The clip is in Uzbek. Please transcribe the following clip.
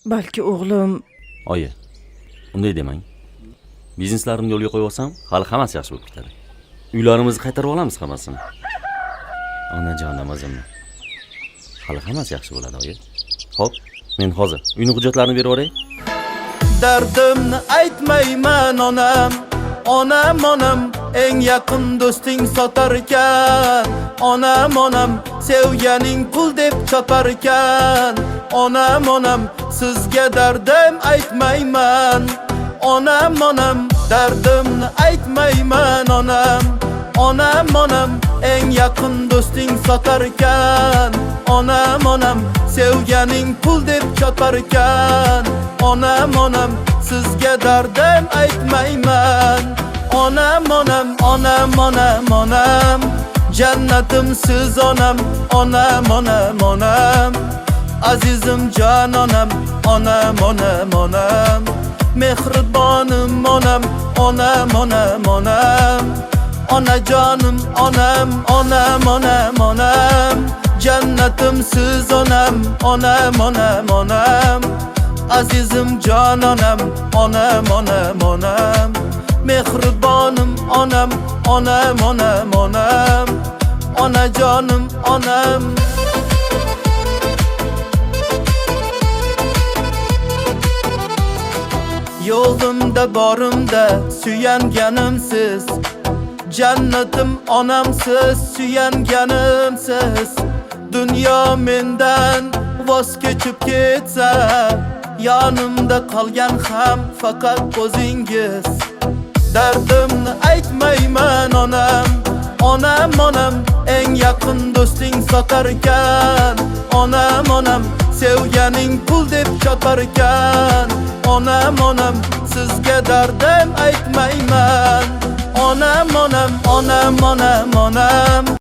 Balki o'g'lim Oyi, unday demang. Bizneslarimni yo'lga qo'yib olsam, hali hammasi yaxshi bo'lib ketadi. Uylarimizni qaytarib olamiz hammasini. Onajonim o'zimni. Hali hammasi yaxshi bo'ladi, oyi. Xo'p, men hozir uyning hujjatlarini berib yuboray. Dardimni aytmayman onam, onam eng yaqin do'sting sotar ekan. Onam sevganing pul deb chopar ekan. Onam sizga dardim aytmayman. Onam dardimni aytmayman onam eng yaqin do'sting sotar ekan. Onam sevganing pul deb chopar ekan. Onam sizga dardim aytmayman. Onam jannatim siz onam. Onam azizim jon onam. Mehribonim onam. Onajonim onam. Jannatim siz onam. Azizim jon onam. Mehribonim onam. Onajonim onam. Yo'limda borimda suyanganim siz. Jannatim onamsiz, suyanganim siz. Dunyo mendan voz kechib ketsa, yonimda qolgan ham faqat o'zingiz. Dardimni aytmayman onam. Eng yaqin do'sting sotar ekan. Onam sevganing pul deb chopar ekan. Onam sizga dardim aytmayman. Onam